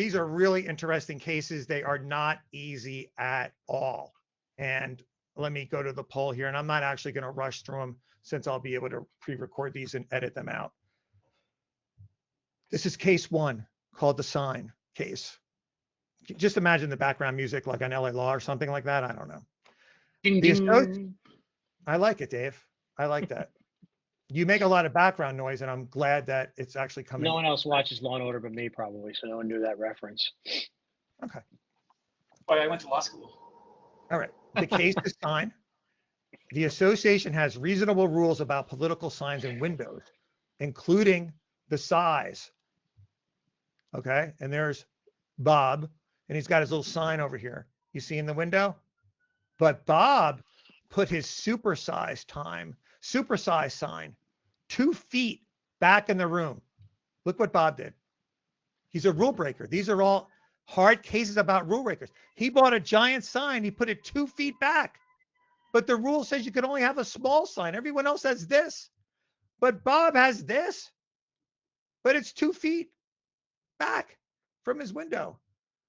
These are really interesting cases. They are not easy at all. And let me go to the poll here, and I'm not actually going to rush through them since I'll be able to pre-record these and edit them out. This is case 1 called the sign case. Just imagine the background music like on LA Law or something like that. I don't know. Ding, ding. I like it, Dave. I like that. You make a lot of background noise, and I'm glad that it's actually coming. No one else watches Law and Order but me, probably, so no one knew that reference. Okay. But I went to law school. All right. The case is signed. The association has reasonable rules about political signs and windows, including the size. Okay. And there's Bob, and he's got his little sign over here. You see in the window? But Bob put his supersized sign 2 feet back in the room. Look what Bob did. He's a rule breaker. These are all hard cases about rule breakers. He bought a giant sign. He put it 2 feet back. But the rule says you can only have a small sign. Everyone else has this. But Bob has this. But it's 2 feet back from his window.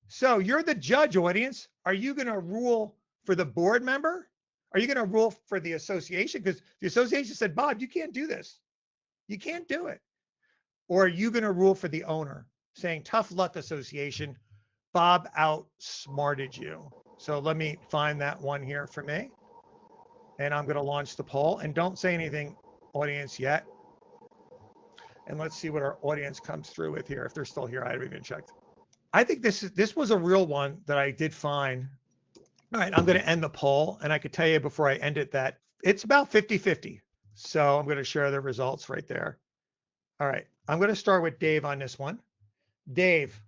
So you're the judge, audience. Are you going to rule for the board member? Are you going to rule for the association? Because the association said, Bob, you can't do this. You can't do it. Or are you going to rule for the owner, saying, tough luck, association. Bob outsmarted you. So let me find that one here for me. And I'm going to launch the poll. And don't say anything, audience, yet. And let's see what our audience comes through with here. If they're still here, I haven't even checked. I think this was a real one that I did find. All right, I'm going to end the poll. And I could tell you before I end it that it's about 50-50. So I'm going to share the results right there. All right, I'm going to start with Dave on this one. Dave,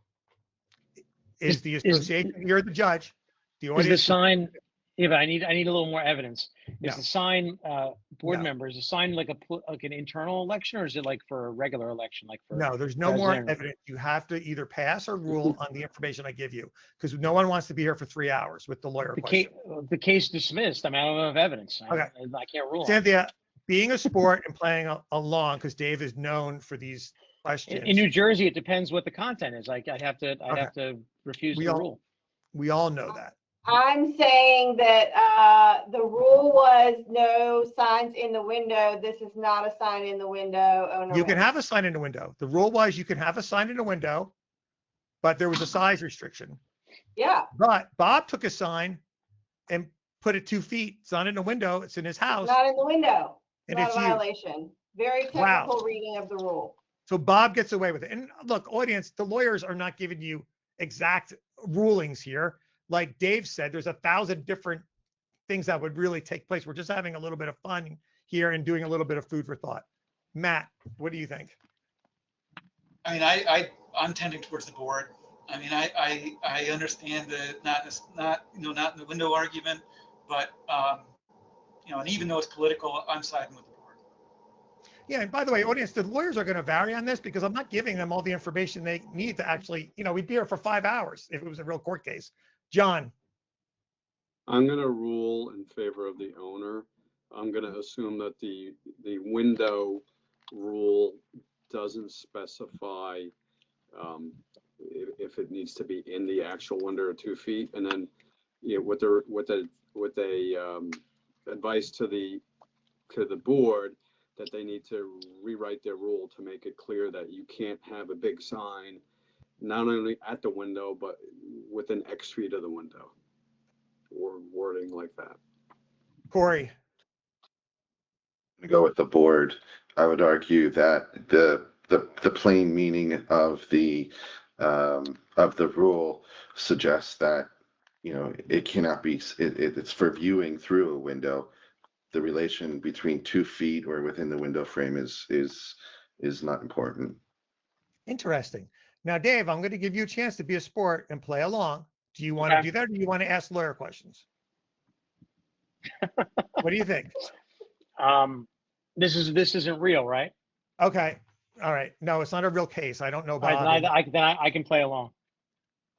is the association, you're the judge. The audience, is the sign, yeah, but I need a little more evidence. Is No. the sign, board No. member, is the sign like an internal election, or is it like for a regular election? Like for No, there's no more president? evidence. You have to either pass or rule on the information I give you, because no one wants to be here for 3 hours with the lawyer question. The case dismissed. I mean, I don't have evidence. Okay. I can't rule on it. Cynthia, being a sport and playing along, because Dave is known for these questions. In New Jersey, it depends what the content is. Like I'd have to refuse the rule. We all know that. I'm saying that the rule was no signs in the window. This is not a sign in the window. You can have a sign in the window. The rule was you can have a sign in the window, but there was a size restriction. Yeah. But Bob took a sign and put it 2 feet. It's not in the window. It's in his house. Not in the window. And Not it's a you. violation. Very technical reading of the rule. So Bob gets away with it. And look, audience, the lawyers are not giving you exact rulings here. Like Dave said, there's 1,000 different things that would really take place. We're just having a little bit of fun here and doing a little bit of food for thought. Matt, what do you think? I mean, I'm tending towards the board. I mean, I understand the not in the window argument, but and even though it's political, I'm siding with the board. Yeah, and by the way, audience, the lawyers are going to vary on this because I'm not giving them all the information they need to actually, we'd be here for 5 hours if it was a real court case. John. I'm going to rule in favor of the owner. I'm going to assume that the window rule doesn't specify if it needs to be in the actual window or 2 feet, and then with the advice to the board that they need to rewrite their rule to make it clear that you can't have a big sign not only at the window but within X feet of the window, or wording like that. Corey. To go with the board, I would argue that the plain meaning of the rule suggests that it cannot be. It's for viewing through a window. The relation between 2 feet or within the window frame is not important. Interesting. Now, Dave, I'm going to give you a chance to be a sport and play along. Do you want to do that, or do you want to ask lawyer questions? What do you think? This isn't real, right? Okay. All right. No, it's not a real case. I don't know about I can play along.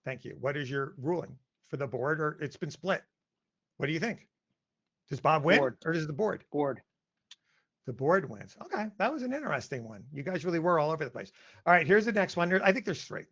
Thank you. What is your ruling for the board, or it's been split? What do you think? Does Bob win, or does the board? Board. The board wins. Okay, that was an interesting one. You guys really were all over the place. All right, here's the next one. I think there's 3.